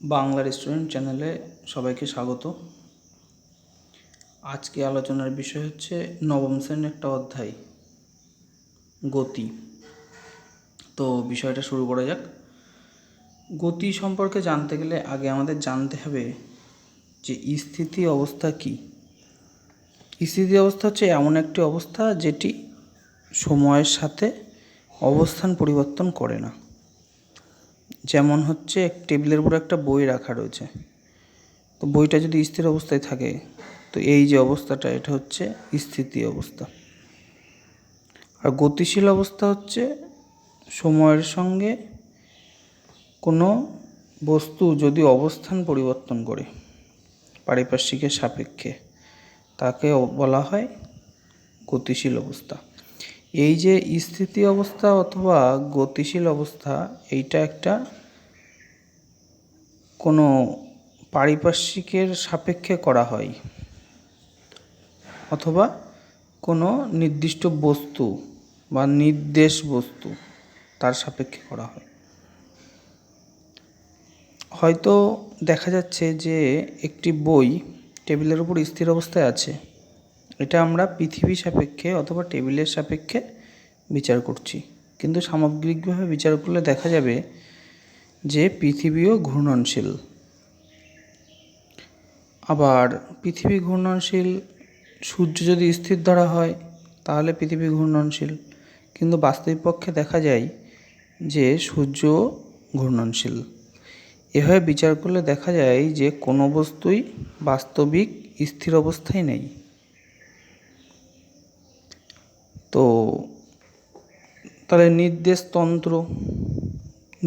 Bangla restaurant চ্যানেলে সবাইকে স্বাগত। আজকে আলোচনার বিষয় হচ্ছে নবম শ্রেণীর একটা অধ্যায়, গতি। তো বিষয়টা শুরু করা যাক। গতি সম্পর্কে জানতে গেলে আগে আমাদের জানতে হবে যে স্থিতি অবস্থা কী। স্থিতি অবস্থা হচ্ছে এমন একটি অবস্থা যেটি সময়ের সাথে অবস্থান পরিবর্তন করে না। যেমন হচ্ছে টেবিলের উপর একটা বই রাখা রয়েছে, তো বইটা যদি স্থির অবস্থায় থাকে তো এই যে অবস্থাটা এটা হচ্ছে স্থিতি অবস্থা। আর গতিশীল অবস্থা হচ্ছে সময়ের সঙ্গে কোনো বস্তু যদি অবস্থান পরিবর্তন করে পারিপার্শ্বিকের সাপেক্ষে, তাকে বলা হয় গতিশীল অবস্থা। এই যে স্থিতি অবস্থা অথবা গতিশীল অবস্থা, এইটা একটা কোনো পারিপার্শ্বিকের সাপেক্ষে করা হয় অথবা কোনো নির্দিষ্ট বস্তু বা নির্দেশ বস্তু তার সাপেক্ষে করা হয়। হয়তো দেখা যাচ্ছে যে একটি বই টেবিলের উপর স্থির অবস্থায় আছে, এটা আমরা পৃথিবী সাপেক্ষে অথবা টেবিলের সাপেক্ষে বিচার করছি, কিন্তু সামগ্রিকভাবে বিচার করলে দেখা যাবে যে পৃথিবীও ঘূর্ণনশীল। আবার পৃথিবী ঘূর্ণনশীল, সূর্য যদি স্থির ধরা হয় তাহলে পৃথিবী ঘূর্ণনশীল, কিন্তু বাস্তবিক পক্ষে দেখা যায় যে সূর্য ঘূর্ণনশীল। এভাবে বিচার করলে দেখা যায় যে কোনো বস্তুই বাস্তবিক স্থির অবস্থায় নেই। তো তাহলে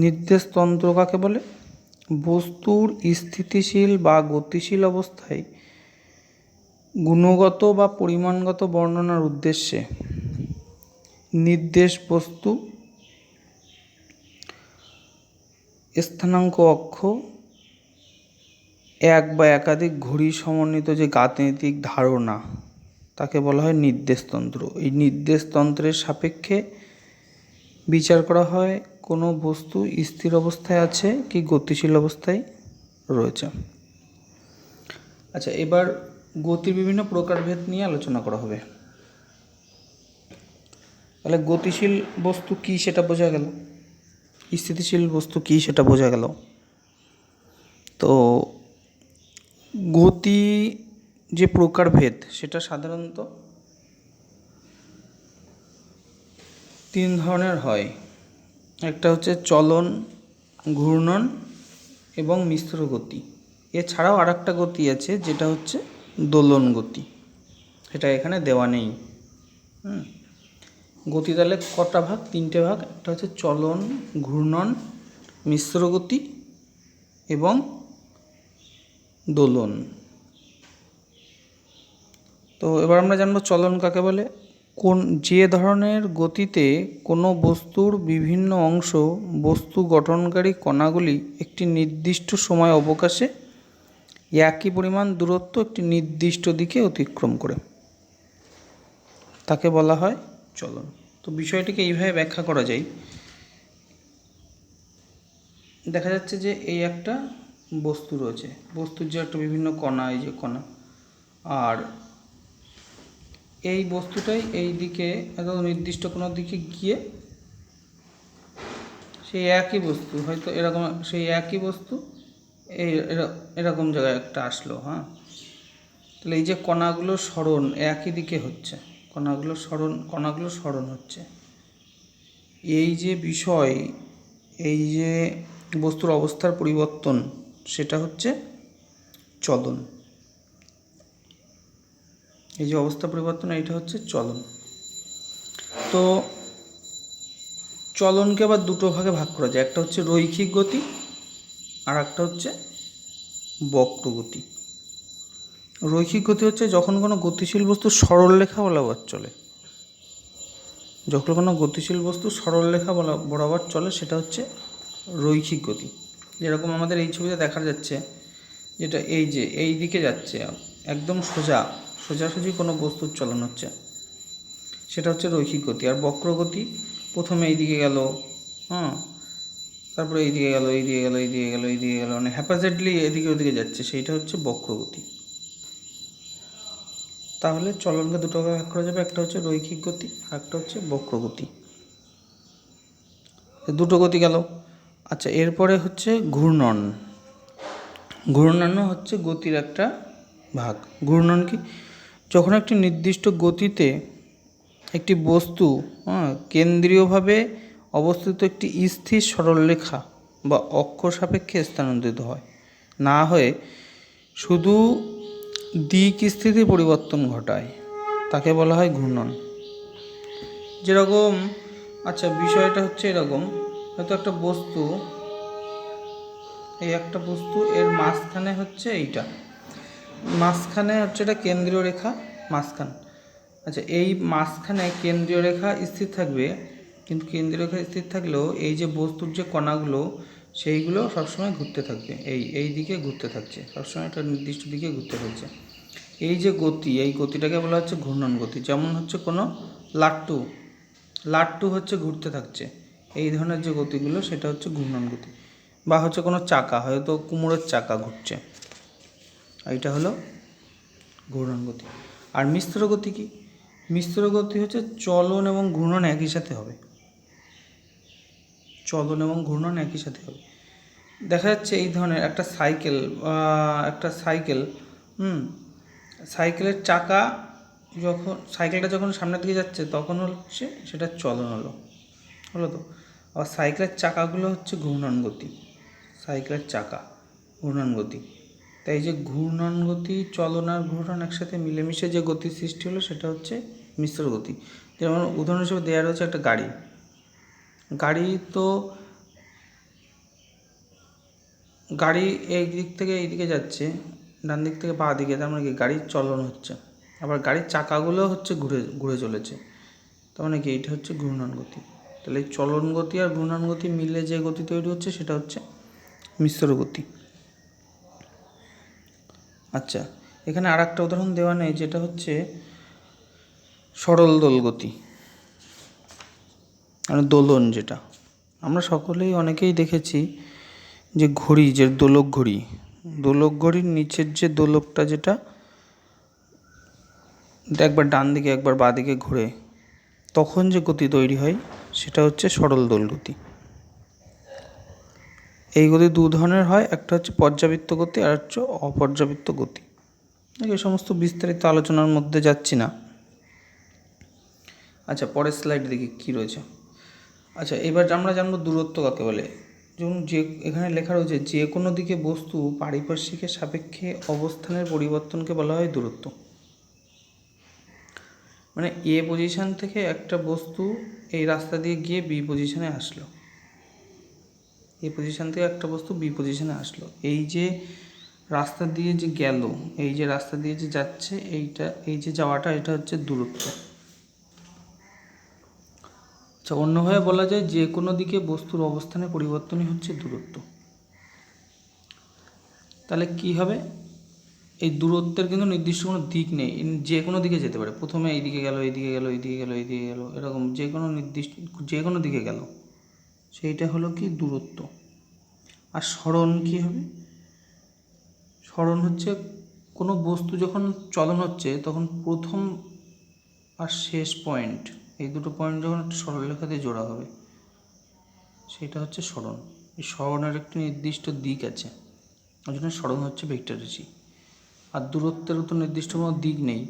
নির্দেশতন্ত্র কাকে বলে? বস্তুর স্থিতিশীল বা গতিশীল অবস্থায় গুণগত বা পরিমাণগত বর্ণনার উদ্দেশ্যে নির্দেশ বস্তু, স্থানাঙ্ক অক্ষ, এক বা একাধিক ঘড়ি সমন্বিত যে গাণিতিক ধারণা, তাকে বলা হয় নির্দেশতন্ত্র। এই নির্দেশতন্ত্রের সাপেক্ষে বিচার করা হয় কোনো বস্তু স্থির অবস্থায় আছে কি গতিশীল অবস্থায় রয়েছে। আচ্ছা, এবার গতির বিভিন্ন প্রকারভেদ নিয়ে আলোচনা করা হবে। তাহলে গতিশীল বস্তু কী সেটা বোঝা গেল, স্থিতিশীল বস্তু কী সেটা বোঝা গেল। তো গতি যে প্রকারভেদ সেটা সাধারণত তিন ধরনের হয়। একটা হচ্ছে চলন, ঘূর্ণন এবং মিশ্র গতি। এছাড়াও আর একটা গতি আছে যেটা হচ্ছে দোলন গতি, সেটা এখানে দেওয়া নেই। গতি তাহলে কটা ভাগ? তিনটে ভাগ। একটা হচ্ছে চলন, ঘূর্ণন, মিশ্র গতি এবং দোলন। তো এবার আমরা জানবো চলন কাকে বলে। যে ধরনের গতিতে কোনো বস্তুর বিভিন্ন অংশ বস্তু গঠনকারী কণাগুলি একটি নির্দিষ্ট সময় অবকাশে একই পরিমাণ দূরত্ব একটি নির্দিষ্ট দিকে অতিক্রম করে, তাকে বলা হয় চলন। তো বিষয়টিকে এইভাবে ব্যাখ্যা করা যায়। দেখা যাচ্ছে যে এই একটা বস্তু রয়েছে, বস্তুর যে একটা বিভিন্ন কণা, এই যে কণা, আর এই বস্তুটাই এই দিকে একদম নির্দিষ্ট কোনো দিকে গিয়ে সেই একই বস্তু, হয়তো এরকম সেই একই বস্তু এরকম জায়গায় একটা আসলো। তাহলে এই যে কণাগুলো সরণ একই দিকে হচ্ছে, কণাগুলো সরণ হচ্ছে, এই যে বিষয়, এই যে বস্তুর অবস্থার পরিবর্তন, সেটা হচ্ছে চলন। এই যে অবস্থা পরিবর্তন, এইটা হচ্ছে চলন। তো চলনকে আবার দুটো ভাগে ভাগ করা যায়, একটা হচ্ছে রৈখিক গতি আর একটা হচ্ছে বক্রগতি। রৈখিক গতি হচ্ছে যখন কোনো গতিশীল বস্তু সরলরেখা বরাবর চলে, যখন কোনো গতিশীল বস্তু সরলরেখা বরাবর চলে সেটা হচ্ছে রৈখিক গতি। যেরকম আমাদের এই ছবিতে দেখা যাচ্ছে, যেটা এই যে এই দিকে যাচ্ছে, একদম সোজাসুজি কোনো বস্তুর চলন হচ্ছে, সেটা হচ্ছে রৈখিক গতি। আর বক্রগতি প্রথমে এই দিকে গেল, তারপরে এইদিকে গেল, এইদিকে গেল, এইদিকে গেল, এইদিকে গেল, মানে হ্যাপাজেডলি এদিকে ওদিকে যাচ্ছে, সেইটা হচ্ছে বক্রগতি। তাহলে চলনকে দুটো ভাগে ভাগ করা যাবে, একটা হচ্ছে রৈখিক গতি আর একটা হচ্ছে বক্রগতি। দুটো গতি গেল। আচ্ছা, এরপরে হচ্ছে ঘূর্ণন। ঘূর্ণন হচ্ছে গতির একটা ভাগ। ঘূর্ণন কি? যখন একটি নির্দিষ্ট গতিতে একটি বস্তু কেন্দ্রীয়ভাবে অবস্থিত একটি স্থির সরলরেখা বা অক্ষ সাপেক্ষে স্থানান্তরিত হয়, না হয়ে শুধু দিক স্থিতি পরিবর্তন ঘটায়, তাকে বলা হয় ঘূর্ণন। যেরকম, আচ্ছা বিষয়টা হচ্ছে এরকম, হয়তো একটা বস্তু, এই একটা বস্তু, এর মাঝখানে হচ্ছে এইটা, মাঝখানে হচ্ছে এটা কেন্দ্রীয় রেখা, মাঝখান। আচ্ছা, এই মাঝখানে কেন্দ্রীয় রেখা স্থির থাকবে, কিন্তু কেন্দ্রীয় রেখা স্থির থাকলেও এই যে বস্তুর যে কণাগুলো, সেইগুলো সবসময় ঘুরতে থাকবে, এই দিকে ঘুরতে থাকছে, সবসময় একটা নির্দিষ্ট দিকে ঘুরতে থাকছে। এই যে গতি, এই গতিটাকে বলা হচ্ছে ঘূর্ণন গতি। যেমন হচ্ছে কোনো লাট্টু হচ্ছে ঘুরতে থাকছে, এই ধরনের যে গতিগুলো সেটা হচ্ছে ঘূর্ণন গতি। বা হচ্ছে কোনো চাকা, হয়তো কুমড়োর চাকা ঘুরছে, এইটা হলো ঘূর্ণন গতি। আর মিশ্র গতি কি? মিশ্র গতি হচ্ছে চলন এবং ঘূর্ণন একই সাথে হবে, চলন এবং ঘূর্ণন একই সাথে হবে। দেখা যাচ্ছে এই ধরনের একটা সাইকেল, সাইকেলের চাকা সাইকেলটা যখন সামনের দিকে যাচ্ছে তখন হচ্ছে সেটা চলন হলো তো। আর সাইকেলের চাকাগুলো হচ্ছে ঘূর্ণন গতি, সাইকেলের চাকা ঘূর্ণন গতি। তাই যে ঘূর্ণন গতি, চলন আর ঘূর্ণন একসাথে মিলেমিশে যে গতির সৃষ্টি হলো সেটা হচ্ছে মিশ্র গতি। যেমন উদাহরণ হিসেবে দেওয়া রয়েছে একটা গাড়ি এই দিক থেকে এই দিকে যাচ্ছে, ডান দিক থেকে বাঁ দিকে, তার মানে কি গাড়ির চলন হচ্ছে। আবার গাড়ির চাকাগুলো হচ্ছে ঘুরে ঘুরে চলেছে, তার মানে কি এইটা হচ্ছে ঘূর্ণন গতি। তাহলে এই চলন গতি আর ঘূর্ণন গতি মিলে যে গতি তৈরি হচ্ছে সেটা হচ্ছে মিশ্র গতি। আচ্ছা, এখানে আর একটা উদাহরণ দেওয়া নেই, যেটা হচ্ছে সরল দোল গতি, মানে দোলন। যেটা আমরা সকলেই অনেকেই দেখেছি যে ঘড়ি, যে দোলক ঘড়ির নিচের যে দোলকটা, যেটা একবার ডান দিকে একবার বাঁ দিকে ঘুরে তখন যে গতি তৈরি হয় সেটা হচ্ছে সরল দোল গতি। এই গতি দু ধরনের হয়, একটা হচ্ছে পর্যাবৃত্ত গতি আর হচ্ছে অপর্যাবৃত্ত গতি। এই সমস্ত বিস্তারিত আলোচনার মধ্যে যাচ্ছি না। আচ্ছা, পরের স্লাইড দেখি কী রয়েছে। আচ্ছা, এবার আমরা জানবো দূরত্ব কাকে বলে। যেমন এখানে লেখা রয়েছে, যে কোনো দিকে বস্তু পারিপার্শ্বিকের সাপেক্ষে অবস্থানের পরিবর্তনকে বলা হয় দূরত্ব। মানে এ পজিশান থেকে একটা বস্তু এই রাস্তা দিয়ে গিয়ে বি পজিশানে আসলো, এই পজিশান থেকে একটা বস্তু বি পজিশানে আসলো, এই যে রাস্তা দিয়ে যে গেল, এই যে রাস্তা দিয়ে যে যাচ্ছে, এই যে যাওয়াটা, এটা হচ্ছে দূরত্ব। আচ্ছা, অন্যভাবে বলা যায় যে কোনো দিকে বস্তুর অবস্থানের পরিবর্তনই হচ্ছে দূরত্ব। তাহলে কি হবে? এই দূরত্বের কিন্তু নির্দিষ্ট কোনো দিক নেই, যে কোনো দিকে যেতে পারে। প্রথমে এইদিকে গেল, এইদিকে গেল, এইদিকে গেল, এইদিকে গেল, এরকম যে কোনো দিকে গেল, সেইটা হলো কি দূরত্ব। আর সরণ কি হবে? সরণ হচ্ছে কোনো বস্তু যখন চলন হচ্ছে তখন প্রথম আর শেষ পয়েন্ট, এই দুটো পয়েন্ট যখন একটা সরলরেখা দিয়ে জোড়া হবে, সেটা হচ্ছে সরণ। এই সরণের একটি নির্দিষ্ট দিক আছে, ওই জন্য সরণ হচ্ছে ভেক্টর রাশি। আর দূরত্বেরও তো নির্দিষ্ট কোনো দিক নেই,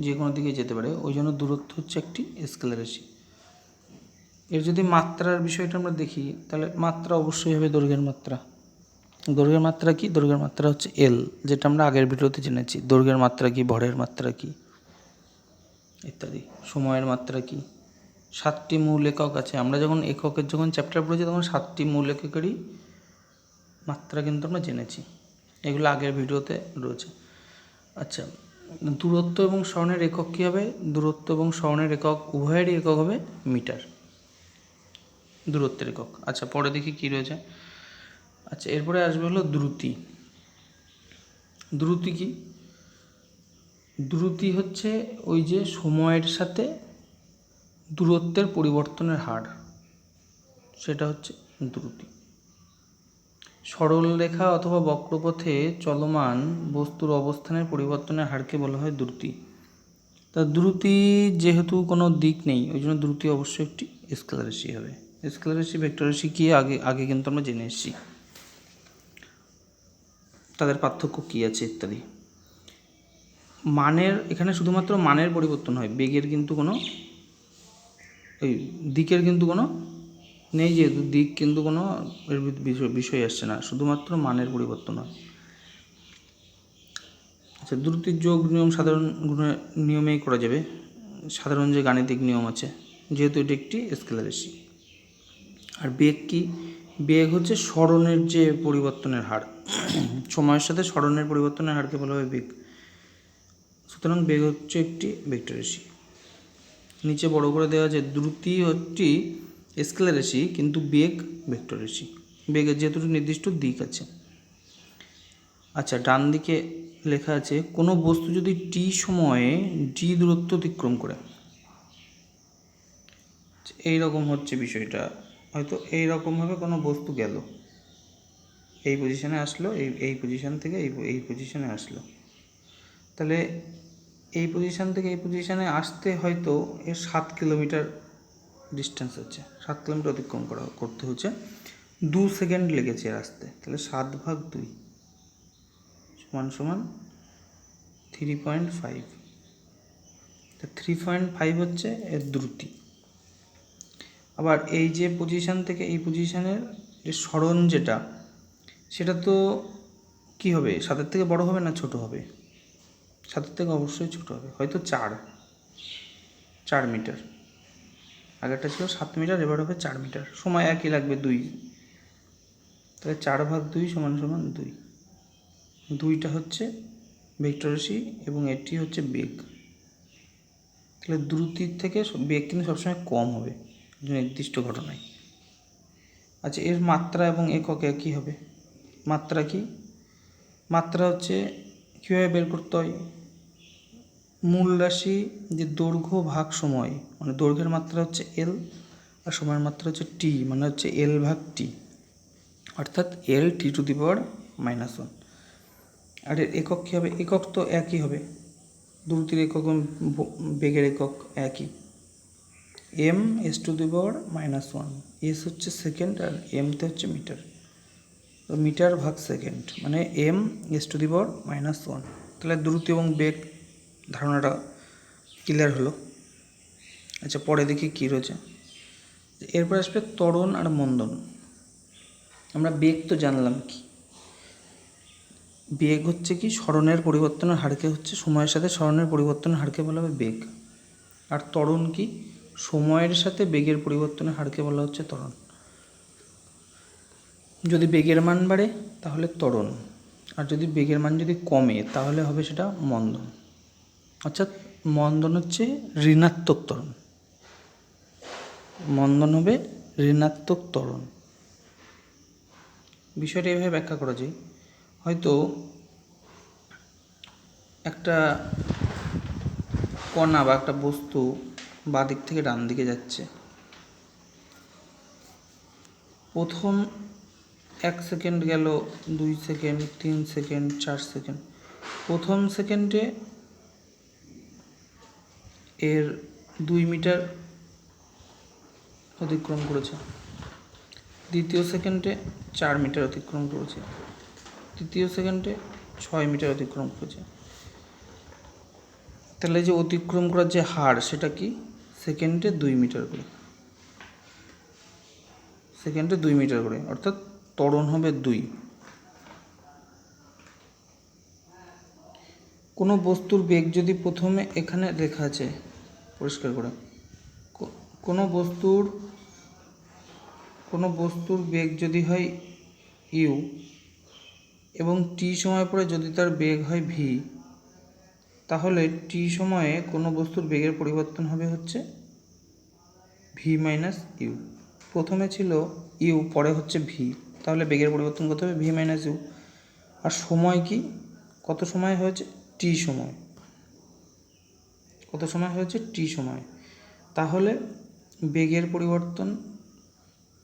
যে কোনো দিকে যেতে পারে, ওই জন্য দূরত্ব হচ্ছে একটি স্কেলার রাশি। এর যদি মাত্রার বিষয়টা আমরা দেখি, তাহলে মাত্রা অবশ্যই হবে দৈর্ঘ্যের মাত্রা। দৈর্ঘ্যের মাত্রা কি? দৈর্ঘ্যের মাত্রা হচ্ছে এল, যেটা আমরা আগের ভিডিওতে জেনেছি। দৈর্ঘ্যের মাত্রা কি, ভরের মাত্রা কি ইত্যাদি। সময়ের মাত্রা কি, 7টি মূল একক আছে। আমরা যখন এককের যখন চ্যাপ্টার পড়েছি তখন 7টি মূল এককেরই মাত্রা কিন্তু আমরা জেনেছি, এগুলো আগের ভিডিওতে রয়েছে। আচ্ছা, দূরত্ব এবং সরণের একক কী হবে? দূরত্ব এবং সরণের একক উভয়েরই একক হবে মিটার, দূরত্বের একক। আচ্ছা, পরে দেখি কী রয়েছে। আচ্ছা, এরপরে আসবে হলো দ্রুতি। দ্রুতি কি? দ্রুতি হচ্ছে ওই যে সময়ের সাথে দূরত্বের পরিবর্তনের হার, সেটা হচ্ছে দ্রুতি। সরল রেখা অথবা বক্রপথে চলমান বস্তুর অবস্থানের পরিবর্তনের হারকে বলা হয় দ্রুতি। তা দ্রুতি যেহেতু কোনো দিক নেই, ওই জন্য দ্রুতি অবশ্যই একটি স্কেলার রাশি হবে। স্কেলার রাশি, ভেক্টর রাশি কি আগে কিন্তু আমরা জেনে এসেছি, তাদের পার্থক্য কী আছে ইত্যাদি। মানের, এখানে শুধুমাত্র মানের পরিবর্তন হয়, বেগের কিন্তু কোনো, ওই দিকের কিন্তু কোনো নেই, যেহেতু দিক কিন্তু কোনো এর বিষয় আসছে না, শুধুমাত্র মানের পরিবর্তন হয়। আচ্ছা, দ্রুতির যোগ নিয়ম সাধারণ নিয়মেই করা যাবে, সাধারণ যে গাণিতিক নিয়ম আছে, যেহেতু এটি একটি স্কেলার রাশি। আর বেগ কি? বেগ হচ্ছে সরণের যে পরিবর্তনের হার, সময়ের সাথে সরণের পরিবর্তনের হারকে বলা হয় বেগ। সুতরাং বেগ হচ্ছে একটি ভেক্টর রাশি। নিচে বড় করে দেওয়া আছে, দ্রুতি হচ্ছে স্কেলার রাশি কিন্তু বেগ ভেক্টর রাশি। বেগের যেহেতু নির্দিষ্ট দিক আছে। আচ্ছা, ডান দিকে লেখা আছে কোনো বস্তু যদি টি সময়ে ডি দূরত্ব অতিক্রম করে, এইরকম হচ্ছে বিষয়টা, হয়তো এইরকমভাবে কোনো বস্তু গেল, এই পজিশানে আসলো, এই পজিশান থেকে এই পজিশানে আসলো, তাহলে এই পজিশান থেকে এই পজিশানে আসতে হয়তো এর 7 কিলোমিটার ডিস্টেন্স হচ্ছে, 7 কিলোমিটার অতিক্রম করতে হচ্ছে, 2 সেকেন্ড লেগেছে এর আসতে, তাহলে 7/2 সমান 3.5। 3.5 হচ্ছে এর দ্রুতি। আবার এই যে পজিশান থেকে এই পজিশানের যে সরণ যেটা, সেটা তো কী হবে, 7-এর থেকে বড় হবে না ছোট হবে? 7-এর থেকে অবশ্যই ছোট হবে, হয়তো 4 মিটার, আগেরটা ছিল 7 মিটার, এবার হবে 4 মিটার, সময় একই লাগবে 2, তাহলে 4/2 সমান 2। 2টা হচ্ছে ভেক্টর রাশি এবং এটি হচ্ছে বেগ। তাহলে দ্রুতির থেকে বেগ কিন্তু সবসময় কম হবে নির্দিষ্ট ঘটনায়। আচ্ছা, এর মাত্রা এবং একক একই হবে। মাত্রা কি? মাত্রা হচ্ছে কীভাবে বের করতে হয়, মূল রাশি যে দৈর্ঘ্য ভাগ সময়, মানে দৈর্ঘ্যের মাত্রা হচ্ছে এল আর সময়ের মাত্রা হচ্ছে টি, মানে হচ্ছে L/T, অর্থাৎ L(T⁻⁻1). আর এর একক কী হবে? একক তো একই হবে, দ্রুতির একক এবং বেগের একক একই, m(s⁻⁻1). এস হচ্ছে সেকেন্ড আর এমতে হচ্ছে মিটার, তো মিটার/সেকেন্ড মানে m(s⁻⁻1). তাহলে দ্রুতি এবং বেগ ধারণাটা ক্লিয়ার হলো। আচ্ছা, পরে দেখি কী রয়েছে। এরপর আসবে ত্বরণ আর মন্দন। আমরা বেগ তো জানলাম কি, বেগ হচ্ছে কি সরণের পরিবর্তনের হারকে হচ্ছে, সময়ের সাথে সরণের পরিবর্তনের হারকে বলা হবে বেগ। আর ত্বরণ কি? সময়ের সাথে বেগের পরিবর্তনের হারকে বলা হচ্ছে ত্বরণ। যদি বেগের মান বাড়ে তাহলে ত্বরণ, আর যদি বেগের মান যদি কমে তাহলে হবে সেটা মন্দন। অর্থাৎ মন্দন হচ্ছে ঋণাত্মক ত্বরণ, মন্দন হবে ঋণাত্মক ত্বরণ। বিষয়টা এভাবে ব্যাখ্যা করা যায়, হয়তো একটা কণা বা একটা বস্তু বাঁ দিক থেকে ডান দিকে যাচ্ছে, প্রথম 1 সেকেন্ড গেল, 2 সেকেন্ড, 3 সেকেন্ড, 4 সেকেন্ড। প্রথম সেকেন্ডে এর 2 মিটার অতিক্রম করেছে, দ্বিতীয় সেকেন্ডে 4 মিটার অতিক্রম করেছে, তৃতীয় সেকেন্ডে 6 মিটার অতিক্রম করেছে। তাহলে যে অতিক্রম করার যে হার সেটা কি? সেকেন্ডে 2 মিটার করে, সেকেন্ডে 2 মিটার করে, অর্থাৎ ত্বরণ হবে 2। কোনো বস্তুর বেগ যদি প্রথমে এখানে লেখা আছে পরিষ্কার করে, কোনো বস্তুর বেগ যদি হয় ইউ এবং টি সময় পরে যদি তার বেগ হয় ভি, তাহলে টি সময়ে কোনো বস্তুর বেগের পরিবর্তন হবে হচ্ছে v-u। প্রথমে ছিল ইউ, পরে হচ্ছে ভি, তাহলে বেগের পরিবর্তন কত হবে? v-u। আর সময় কি, কত সময় হয়েছে? টি সময়। কত সময় হয়েছে? টি সময়। তাহলে বেগের পরিবর্তন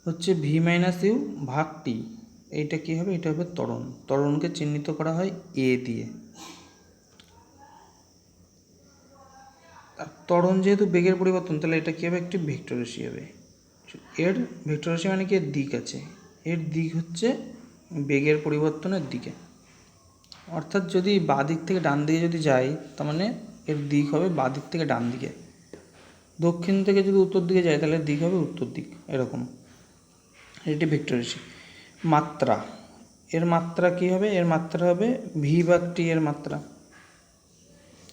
হচ্ছে v-u/t, এইটা কী হবে? এটা হবে ত্বরণ। ত্বরণকে চিহ্নিত করা হয় এ দিয়ে। আর ত্বরণ যেহেতু বেগের পরিবর্তন, তাহলে এটা কী হবে? একটি ভেক্টর রাশি হবে। এর ভেক্টর রাশি মানে কি? এর দিক আছে, এর দিক হচ্ছে বেগের পরিবর্তনের দিকে। অর্থাৎ যদি বাঁ দিক থেকে ডান দিকে যদি যাই, তার মানে এর দিক হবে বাঁ দিক থেকে ডান দিকে। দক্ষিণ থেকে যদি উত্তর দিকে যায়, তাহলে দিক হবে উত্তর দিক, এরকম। এটি ভেক্টর রাশি। মাত্রা, এর মাত্রা কী হবে? এর মাত্রা হবে ভি ভাগ টি এর মাত্রা।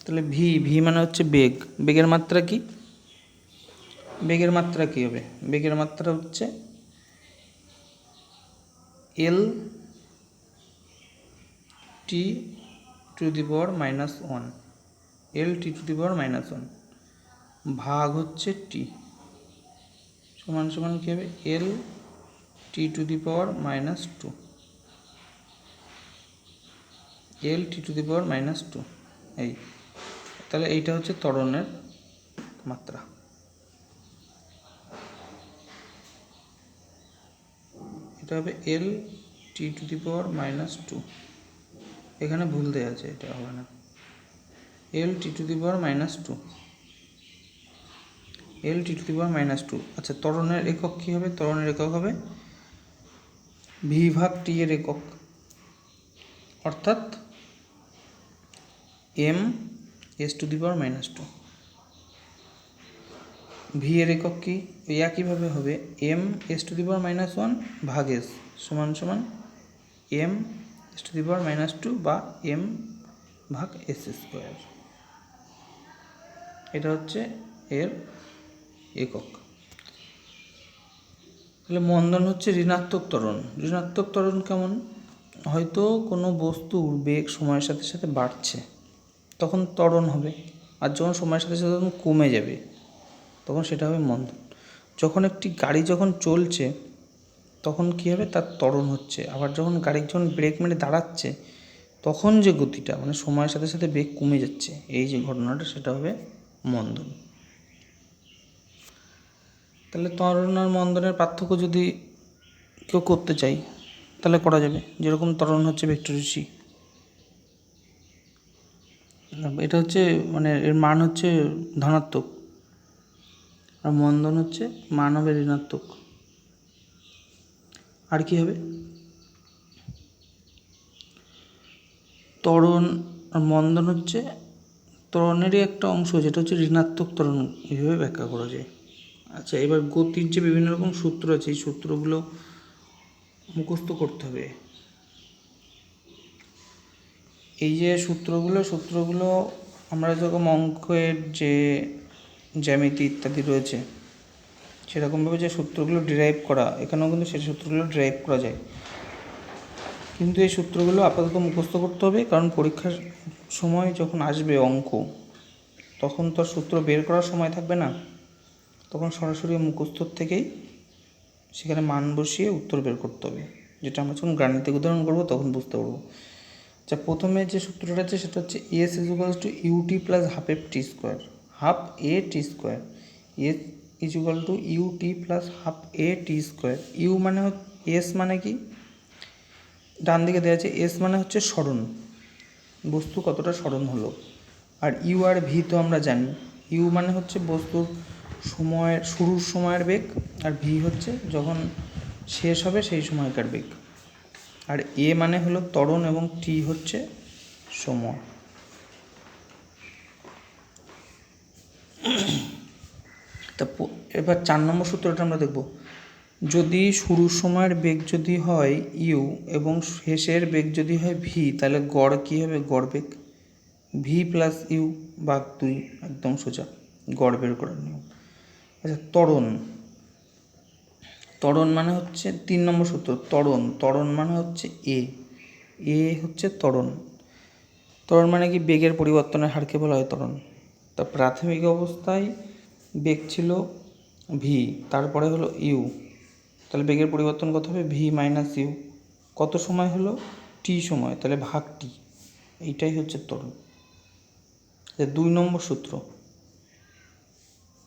তাহলে ভি, ভি মানে হচ্ছে বেগ। বেগের মাত্রা কি? বেগের মাত্রা কী হবে? বেগের মাত্রা হচ্ছে এল T to the power -1, L T to the power -1 ভাগ হচ্ছে টি, সমান সমান কী হবে? L T to the power -2, L T to the power -2। এই তাহলে এইটা হচ্ছে ত্বরণের মাত্রা। এটা হবে L T to the power -2। এখানে ভুল দেওয়া আছে, এটা হবে না। L T to the power -2, L T to the power -2। আচ্ছা, ত্বরণের একক কী হবে? ত্বরণের একক হবে ভি ভাগ টি এর একক, অর্থাৎ M S to the power -2। V এর একক কি? ওই একইভাবে হবে M S to the power -1 ভাগ এস, সমান সমান M S to the power -2 বা এম ভাগ এস স্কোয়ার। এটা হচ্ছে এর একক। তাহলে মন্দন হচ্ছে ঋণাত্মক ত্বরণ। ঋণাত্মক ত্বরণ কেমন? হয়তো কোনো বস্তুর বেগ সময়ের সাথে সাথে বাড়ছে, তখন ত্বরণ হবে। আর যখন সময়ের সাথে সাথে তখন কমে যাবে, তখন সেটা হবে মন্দন। যখন একটি গাড়ি যখন চলছে, তখন কী হবে? তার ত্বরণ হচ্ছে। আবার যখন গাড়ি যখন ব্রেক মেরে দাঁড়াচ্ছে, তখন যে গতিটা, মানে সময়ের সাথে সাথে বেগ কমে যাচ্ছে, এই যে ঘটনাটা, সেটা হবে মন্দন। তাহলে ত্বরণ আর মন্দনের পার্থক্য যদি কেউ করতে চাই, তাহলে করা যাবে। যেরকম ত্বরণ হচ্ছে ভেক্টর রাশি, এটা হচ্ছে মানে এর মান হচ্ছে ধনাত্মক, আর মন্দন হচ্ছে মান হবে ঋণাত্মক। আর কি হবে? ত্বরণ আর মন্দন হচ্ছে ত্বরণেরই একটা অংশ, যেটা হচ্ছে ঋণাত্মক ত্বরণ, এইভাবে ব্যাখ্যা করা যায়। আচ্ছা, এবার গতির যে বিভিন্ন রকম সূত্র আছে, এই সূত্রগুলো মুখস্থ করতে হবে। এই যে সূত্রগুলো আমরা যখন অঙ্কের যে জ্যামিতি ইত্যাদি রয়েছে, সেরকমভাবে যে সূত্রগুলো ডিরাইভ করা, এখানেও কিন্তু সেই সূত্রগুলো ডিরাইভ করা যায়। কিন্তু এই সূত্রগুলো আপাতত মুখস্থ করতে হবে, কারণ পরীক্ষার সময় যখন আসবে অঙ্ক, তখন তো সূত্র বের করার সময় থাকবে না, তখন সরাসরি মুখস্থর থেকেই সেখানে মান বসিয়ে উত্তর বের করতে হবে, যেটা আমরা যখন গাণিতিক উদাহরণ করবো তখন বুঝতে পারবো। আচ্ছা, প্রথমে যে সূত্রটা আছে সেটা হচ্ছে S equals to U T plus half F T square, half A T square. S equal to U T plus half A T square. U মানে এস মানে কি? ডান দিকে দেওয়া আছে এস মানে হচ্ছে স্মরণ, বস্তু কতটা স্মরণ হলো। আর ইউ আর ভি তো আমরা জানি, ইউ মানে হচ্ছে বস্তুর শুরুর সময়ের বেগ, আর ভি হচ্ছে যখন শেষ হবে সেই সময়কার বেগ। আর এ মানে হলো ত্বরণ এবং টি হচ্ছে সময়। তা এবার 4 নম্বর সূত্রটা আমরা দেখব। যদি শুরুর সময়ের বেগ যদি হয় ইউ এবং শেষের বেগ যদি হয় ভি, তাহলে গড় কী হবে? গড় বেগ ভি প্লাস ইউ ভাগ 2, একদম সোজা গড় বের করার নিয়ম। আচ্ছা, ত্বরণ মানে হচ্ছে 3 নম্বর সূত্র, ত্বরণ মানে হচ্ছে এ হচ্ছে ত্বরণ। ত্বরণ মানে কি? বেগের পরিবর্তনের হারকে বলা হয় ত্বরণ। তা প্রাথমিক অবস্থায় বেগ ছিল ভি, তারপরে হলো ইউ, তাহলে বেগের পরিবর্তন কত হবে? V minus U. কত সময় হলো? টি সময়, তাহলে ভাগ টি। এইটাই হচ্ছে ত্বরণ। 2 নম্বর সূত্র,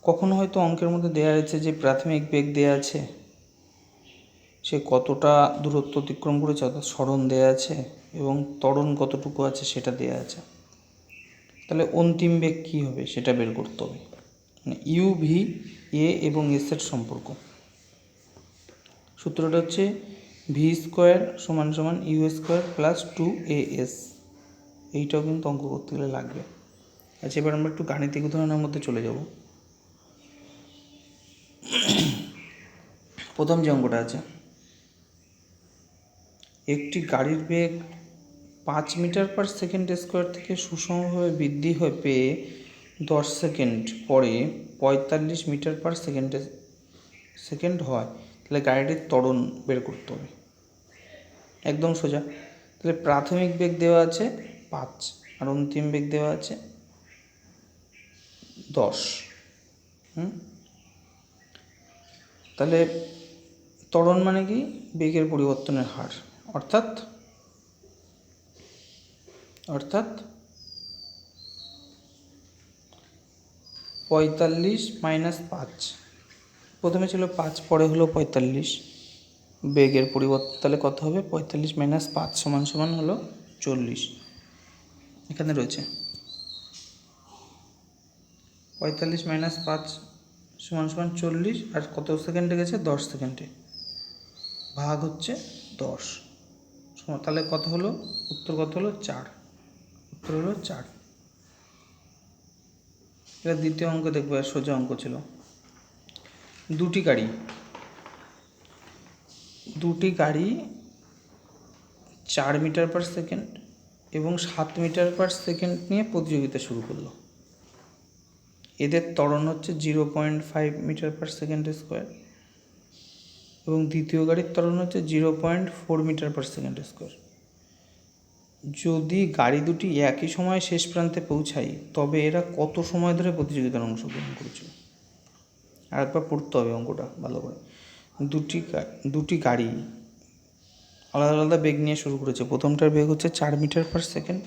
কখনো হয়তো অঙ্কের মধ্যে দেওয়া আছে যে প্রাথমিক বেগ দেওয়া আছে, সে কতটা দূরত্ব অতিক্রম করেছে, অর্থাৎ সরণ দেওয়া আছে, এবং ত্বরণ কতটুকু আছে সেটা দেওয়া আছে। তাহলে অন্তিম বেগ কী হবে সেটা বের করতে হবে, মানে ইউ, ভি, এ এবং এস এর সম্পর্ক। সূত্রটা হচ্ছে ভি স্কোয়ার সমান সমান ইউ স্কোয়ার প্লাস 2as। এইটাও কিন্তু অঙ্ক করতে গেলে লাগবে। আচ্ছা, এবার আমরা একটু গাণিতিক উদাহরণের মধ্যে চলে যাব। প্রথম যে অঙ্কটা আছে, একটি গাড়ির বেগ 5 মিটার পার সেকেন্ড স্কোয়ার থেকে সুষমভাবে বৃদ্ধি হয়ে পেয়ে 10 সেকেন্ড পরে 45 মিটার পার সেকেন্ড হয়। তাহলে গাড়িটির ত্বরণ বের করতে হবে। একদম সোজা। তাহলে প্রাথমিক বেগ দেওয়া আছে 5 আর অন্তিম বেগ দেওয়া আছে 10। তাহলে ত্বরণ মানে কি? বেগের পরিবর্তনের হার, অর্থাৎ 45 মাইনাস 5। প্রথমে ছিল 5, পরে হলো 45। বেগের পরিবর্তন তাহলে কত হবে? 45 মাইনাস 5 সমান সমান হলো 40। এখানে রয়েছে 45 মাইনাস 5 সমান সমান 40, আর কত সেকেন্ডে গেছে? 10 সেকেন্ডে, ভাগ হচ্ছে 10। তাহলে কত হলো? উত্তর কত হলো? 4। উত্তর হলো 4। এটা দ্বিতীয় অঙ্ক দেখবো, আর সোজা অঙ্ক ছিল। দুটি গাড়ি 4 মিটার পার সেকেন্ড এবং 7 মিটার পার সেকেন্ড নিয়ে প্রতিযোগিতা শুরু করলো। এদের ত্বরণ হচ্ছে 0.5 মিটার পার সেকেন্ড স্কোয়ার এবং দ্বিতীয় গাড়ির ত্বরণ হচ্ছে 0.4 মিটার পার সেকেন্ড স্কোয়ার। যদি গাড়ি দুটি একই সময়ে শেষ প্রান্তে পৌঁছায়, তবে এরা কত সময় ধরে প্রতিযোগিতায় অংশগ্রহণ করেছিল? আরেকবার পড়তে হবে অঙ্কটা ভালো করে। দুটি গাড়ি আলাদা আলাদা বেগ নিয়ে শুরু করেছে। প্রথমটার বেগ হচ্ছে 4 মিটার পার সেকেন্ড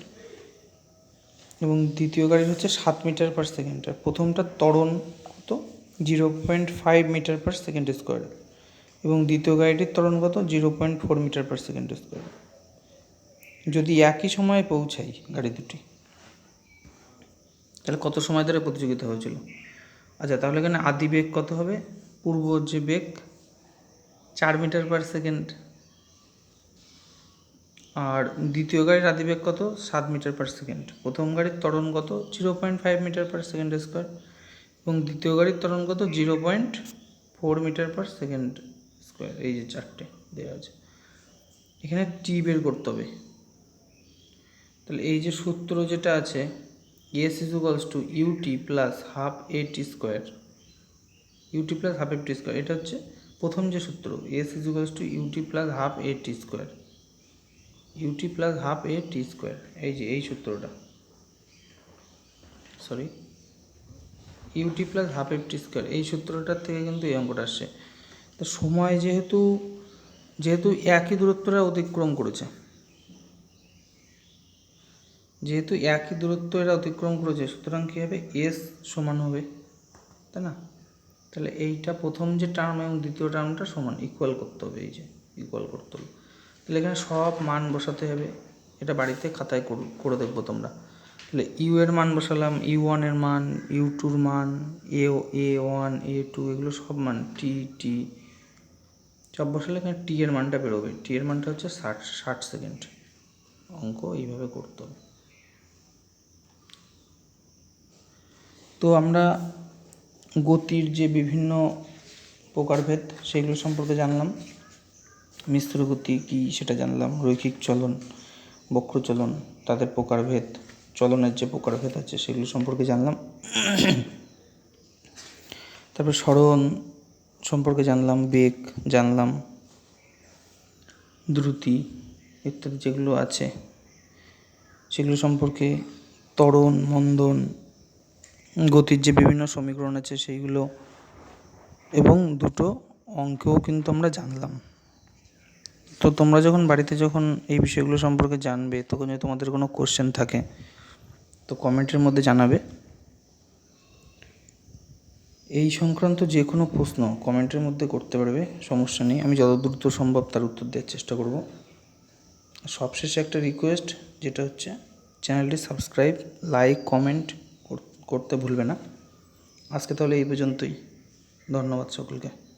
এবং দ্বিতীয় গাড়ির হচ্ছে 7 মিটার পার সেকেন্ড। আর প্রথমটার ত্বরণ কত? 0.5 মিটার পার সেকেন্ড স্কোয়ার এবং দ্বিতীয় গাড়িটির ত্বরণ কত? 0.4 মিটার পার সেকেন্ড স্কোয়ার। যদি একই সময়ে পৌঁছাই গাড়ি দুটি, তাহলে কত সময় ধরে প্রতিযোগিতা হয়েছিল? আচ্ছা, তাহলে এখানে আদি বেগ কত হবে? পূর্ব যে বেগ 4 মিটার পার সেকেন্ড, আর দ্বিতীয় গাড়ির আদি বেগ কত? 7 মিটার পার সেকেন্ড। প্রথম গাড়ির ত্বরণ কত? 0.5 মিটার পার সেকেন্ড স্কোয়ার এবং দ্বিতীয় গাড়ির ত্বরণ কত? 0.4 মিটার পার সেকেন্ড স্কোয়ার। এই যে চারটে দেওয়া আছে, এখানে টি বের করতে হবে। তাহলে এই যে সূত্র যেটা আছে, S equals to U T plus half A T square, U T plus half A T square, এটা হচ্ছে প্রথম যে সূত্র, S equals to U T plus half A T square, U T plus half A T square. এই যে এই সূত্রটা, U T plus half F T square, এই সূত্রটার থেকে কিন্তু এই অঙ্কটা আসছে। তো সময় যেহেতু একই দূরত্বটা অতিক্রম করেছে, যেহেতু একই দূরত্ব এরা অতিক্রম করেছে, সুতরাং কী হবে? এস সমান হবে, তাই না? তাহলে এইটা প্রথম যে টার্ম এবং দ্বিতীয় টার্মটা সমান, ইকুয়াল করতে হবে। এই যে ইকুয়াল করতে হবে, তাহলে এখানে সব মান বসাতে হবে। এটা বাড়িতে খাতায় করে দেখবো তোমরা। তাহলে ইউ এর মান বসালাম, U1 এর মান, U2 এর মান, A1 A2 এগুলো সব মান, টি সব বসালে এখানে টি এর মানটা বেরোবে। টি এর মানটা হচ্ছে 60 সেকেন্ড। অঙ্ক এইভাবে করতে হবে। তো আমরা গতির যে বিভিন্ন প্রকারভেদ সেগুলো সম্পর্কে জানলাম। মিশ্র গতি কী সেটা জানলাম, রৈখিক চলন, বক্রচলন, তাদের প্রকারভেদ, চলনের যে প্রকারভেদ আছে সেগুলো সম্পর্কে জানলাম। তারপর সরণ সম্পর্কে জানলাম, বেগ জানলাম, দ্রুতি ইত্যাদি যেগুলো আছে সেগুলো সম্পর্কে, ত্বরণ, মন্দন, গতির যে বিভিন্ন সমীকরণ আছে সেইগুলো, এবং দুটো অঙ্কও কিন্তু আমরা জানলাম। তো তোমরা যখন বাড়িতে এই বিষয়গুলো সম্পর্কে জানবে, তখন যদি তোমাদের কোনো কোশ্চেন থাকে তো কমেন্টের মধ্যে জানাবে। এই সংক্রান্ত যে কোনো প্রশ্ন কমেন্টের মধ্যে করতে পারবে, সমস্যা নেই, আমি যত দ্রুত সম্ভব তার উত্তর দেওয়ার চেষ্টা করব। সবশেষে একটা রিকোয়েস্ট, যেটা হচ্ছে চ্যানেলটি সাবস্ক্রাইব, লাইক, কমেন্ট করতে ভুলবে না। আজকে তাহলে এই পর্যন্তই। ধন্যবাদ সকলকে।